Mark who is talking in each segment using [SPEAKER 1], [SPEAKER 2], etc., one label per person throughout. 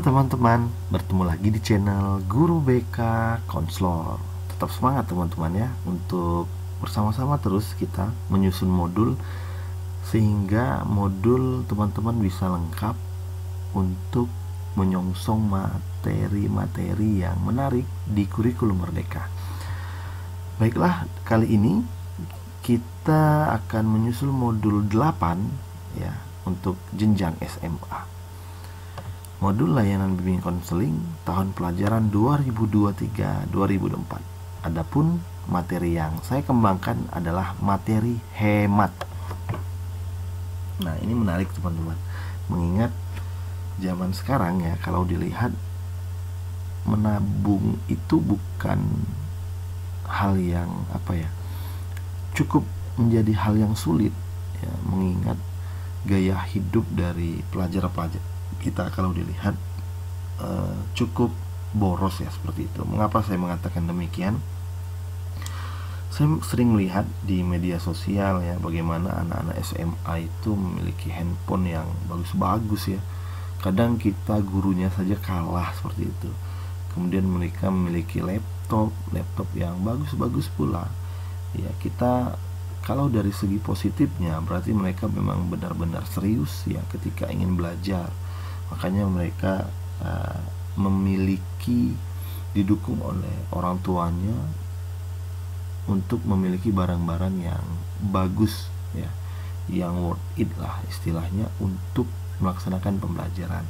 [SPEAKER 1] teman-teman, bertemu lagi di channel Guru BK Konslor. Tetap semangat teman-teman ya, untuk bersama-sama terus kita menyusun modul sehingga modul teman-teman bisa lengkap untuk menyongsong materi-materi yang menarik di kurikulum Merdeka. Baiklah, kali ini kita akan menyusul modul 8 ya, untuk jenjang SMA. Modul layanan bimbing konseling tahun pelajaran 2023-2024. Adapun materi yang saya kembangkan adalah materi hemat. Nah, ini menarik teman-teman. Mengingat zaman sekarang ya, kalau dilihat menabung itu bukan hal yang cukup menjadi hal yang sulit ya, mengingat gaya hidup dari pelajar-pelajar kita kalau dilihat cukup boros ya, seperti itu. Mengapa saya mengatakan demikian? Saya sering melihat di media sosial ya, bagaimana anak-anak SMA itu memiliki handphone yang bagus-bagus ya. Kadang kita gurunya saja kalah seperti itu. Kemudian mereka memiliki laptop yang bagus-bagus pula. Ya, kita kalau dari segi positifnya berarti mereka memang benar-benar serius ya ketika ingin belajar. Makanya mereka memiliki, didukung oleh orang tuanya untuk memiliki barang-barang yang bagus ya, yang worth it lah istilahnya untuk melaksanakan pembelajaran.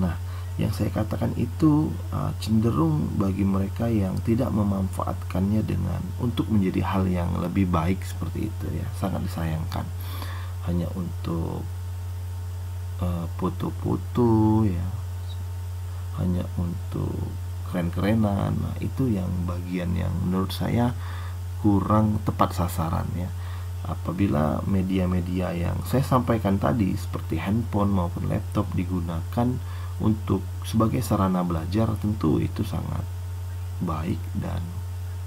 [SPEAKER 1] Nah, yang saya katakan itu cenderung bagi mereka yang tidak memanfaatkannya dengan untuk menjadi hal yang lebih baik seperti itu ya, sangat disayangkan. Hanya untuk foto-foto ya, hanya untuk keren-kerenan. Nah, itu yang bagian yang menurut saya kurang tepat sasaran ya. Apabila media-media yang saya sampaikan tadi seperti handphone maupun laptop digunakan untuk sebagai sarana belajar, tentu itu sangat baik dan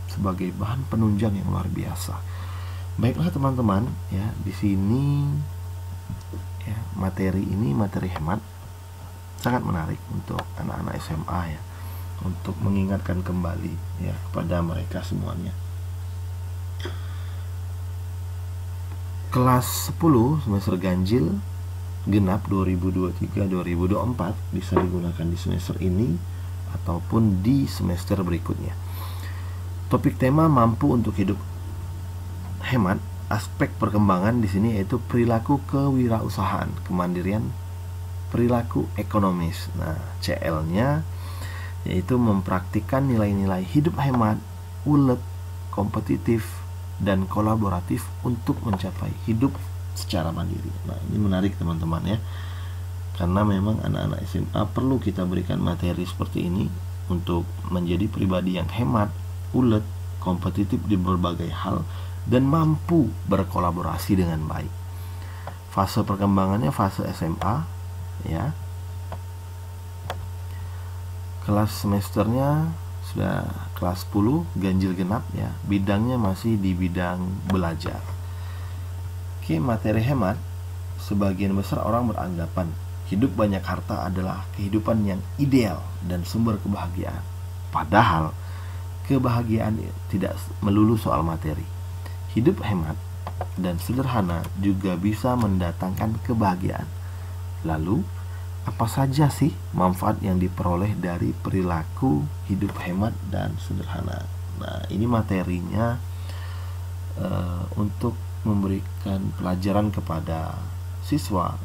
[SPEAKER 1] sebagai bahan penunjang yang luar biasa. Baiklah teman-teman ya, di sini ya, materi ini materi hemat sangat menarik untuk anak-anak SMA ya, untuk mengingatkan kembali ya kepada mereka semuanya. Kelas 10 semester ganjil genap 2023-2024 bisa digunakan di semester ini ataupun di semester berikutnya. Topik tema mampu untuk hidup hemat. Aspek perkembangan di sini yaitu perilaku kewirausahaan, kemandirian, perilaku ekonomis. Nah, CL-nya yaitu mempraktikkan nilai-nilai hidup hemat, ulet, kompetitif, dan kolaboratif untuk mencapai hidup secara mandiri. Nah, ini menarik teman-teman ya, karena memang anak-anak SMA perlu kita berikan materi seperti ini untuk menjadi pribadi yang hemat, ulet, kompetitif di berbagai hal, dan mampu berkolaborasi dengan baik. Fase perkembangannya fase SMA ya. Kelas semesternya sudah kelas 10 ganjil genap ya. Bidangnya masih di bidang belajar. Oke, materi hemat. Sebagian besar orang beranggapan hidup banyak harta adalah kehidupan yang ideal dan sumber kebahagiaan. Padahal kebahagiaan tidak melulu soal materi. Hidup hemat dan sederhana juga bisa mendatangkan kebahagiaan. Lalu, apa saja sih manfaat yang diperoleh dari perilaku hidup hemat dan sederhana? Nah, ini materinya untuk memberikan pelajaran kepada siswa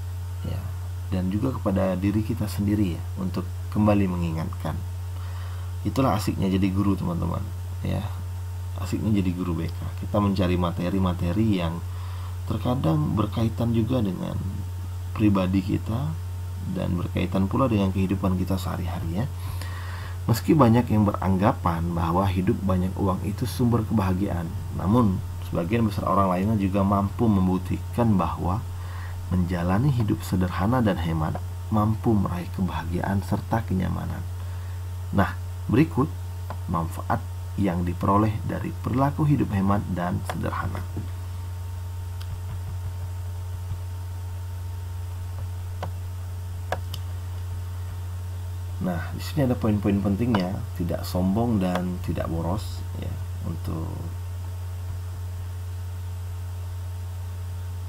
[SPEAKER 1] ya, dan juga kepada diri kita sendiri ya, untuk kembali mengingatkan. Itulah asiknya jadi guru teman-teman ya. Asiknya jadi guru BK. Kita mencari materi-materi yang terkadang berkaitan juga dengan pribadi kita dan berkaitan pula dengan kehidupan kita sehari-hari ya. Meski banyak yang beranggapan bahwa hidup banyak uang itu sumber kebahagiaan, namun sebagian besar orang lainnya juga mampu membuktikan bahwa menjalani hidup sederhana dan hemat mampu meraih kebahagiaan serta kenyamanan. Nah, berikut manfaat yang diperoleh dari perilaku hidup hemat dan sederhana. Nah, di sini ada poin-poin pentingnya, tidak sombong dan tidak boros ya.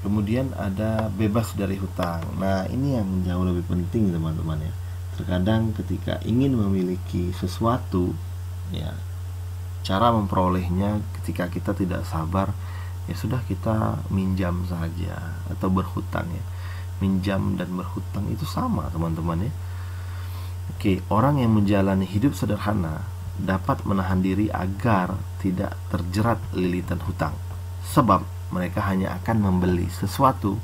[SPEAKER 1] Kemudian ada bebas dari hutang. Nah, ini yang jauh lebih penting teman-teman ya. Terkadang ketika ingin memiliki sesuatu ya, cara memperolehnya ketika kita tidak sabar, ya sudah kita minjam saja atau berhutang ya. Minjam dan berhutang itu sama teman-teman ya. Oke, orang yang menjalani hidup sederhana dapat menahan diri agar tidak terjerat lilitan hutang, sebab mereka hanya akan membeli sesuatu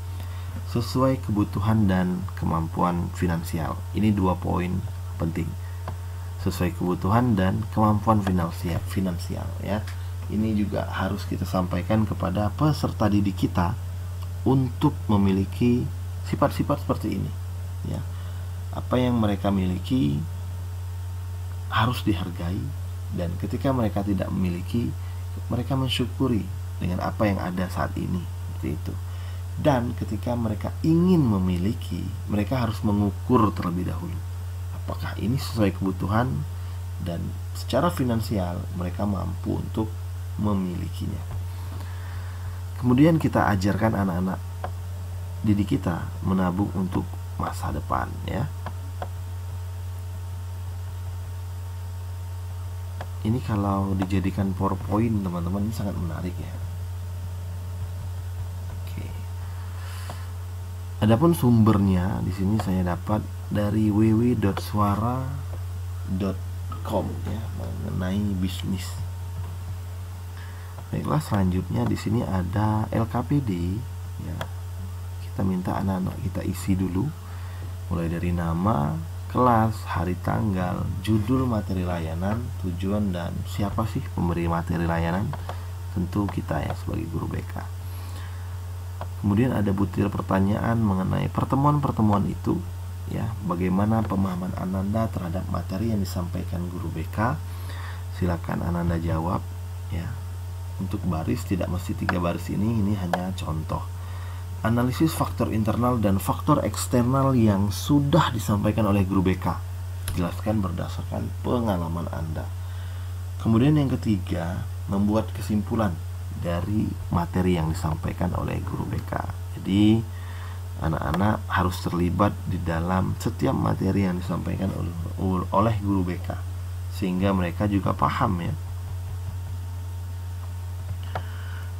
[SPEAKER 1] sesuai kebutuhan dan kemampuan finansial. Ini 2 poin penting. Sesuai kebutuhan dan kemampuan finansial ya. Ini juga harus kita sampaikan kepada peserta didik kita untuk memiliki sifat-sifat seperti ini ya. Apa yang mereka miliki harus dihargai, dan ketika mereka tidak memiliki, mereka mensyukuri dengan apa yang ada saat ini, seperti itu. Dan ketika mereka ingin memiliki, mereka harus mengukur terlebih dahulu apakah ini sesuai kebutuhan dan secara finansial mereka mampu untuk memilikinya. Kemudian kita ajarkan anak-anak didik kita menabung untuk masa depan ya. Ini kalau dijadikan PowerPoint teman-teman, ini sangat menarik ya. Oke. Adapun sumbernya di sini saya dapat dari www.suara.com ya, mengenai bisnis. Baiklah, selanjutnya di sini ada LKPD ya. Kita minta anak-anak kita isi dulu, mulai dari nama, kelas, hari tanggal, judul materi layanan, tujuan, dan siapa sih pemberi materi layanan. Tentu kita ya sebagai guru BK. Kemudian ada butir pertanyaan mengenai pertemuan-pertemuan itu ya, bagaimana pemahaman Ananda terhadap materi yang disampaikan guru BK. Silakan Ananda jawab ya. Untuk baris tidak mesti 3 baris ini hanya contoh. Analisis faktor internal dan faktor eksternal yang sudah disampaikan oleh guru BK. Jelaskan berdasarkan pengalaman Anda. Kemudian yang ketiga, membuat kesimpulan dari materi yang disampaikan oleh guru BK. Jadi anak-anak harus terlibat di dalam setiap materi yang disampaikan oleh guru BK, sehingga mereka juga paham ya.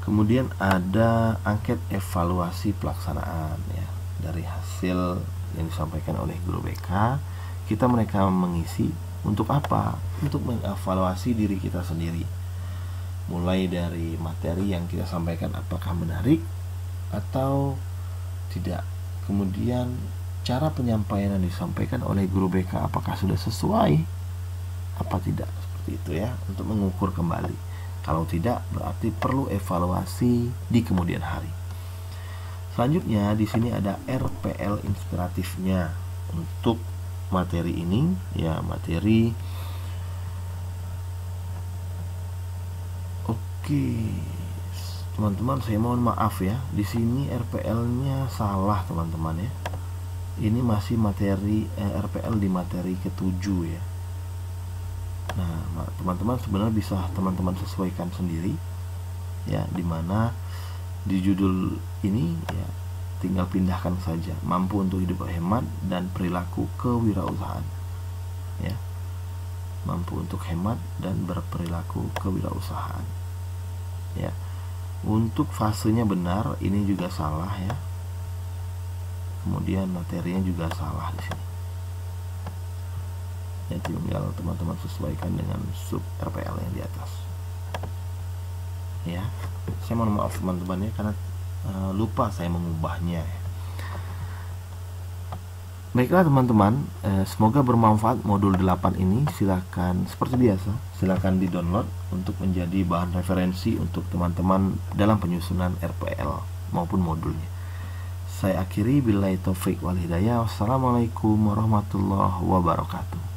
[SPEAKER 1] Kemudian ada angket evaluasi pelaksanaan ya. Dari hasil yang disampaikan oleh guru BK, mereka mengisi untuk apa? Untuk mengevaluasi diri kita sendiri. Mulai dari materi yang kita sampaikan apakah menarik atau tidak. Kemudian cara penyampaian yang disampaikan oleh guru BK apakah sudah sesuai apa tidak, seperti itu ya, untuk mengukur kembali. Kalau tidak, berarti perlu evaluasi di kemudian hari. Selanjutnya di sini ada RPL inspiratifnya untuk materi ini ya, materi. Oke, teman-teman, saya mohon maaf ya. Di sini RPL-nya salah teman-teman ya. Ini masih materi RPL di materi ke-7 ya. Nah, teman-teman sebenarnya bisa teman-teman sesuaikan sendiri ya, dimana di judul ini ya tinggal pindahkan saja mampu untuk hidup hemat dan perilaku kewirausahaan ya, mampu untuk hemat dan berperilaku kewirausahaan ya. Untuk fasenya benar, ini juga salah ya. Kemudian materinya juga salah di sini. Ya, tinggal teman-teman sesuaikan dengan sub RPL yang di atas ya. Saya mohon maaf teman-teman ya, karena lupa saya mengubahnya ya. Baiklah teman-teman, semoga bermanfaat modul 8 ini. Silakan seperti biasa, silakan di-download untuk menjadi bahan referensi untuk teman-teman dalam penyusunan RPL maupun modulnya. Saya akhiri, billahi taufik wal hidayah. Wassalamualaikum warahmatullahi wabarakatuh.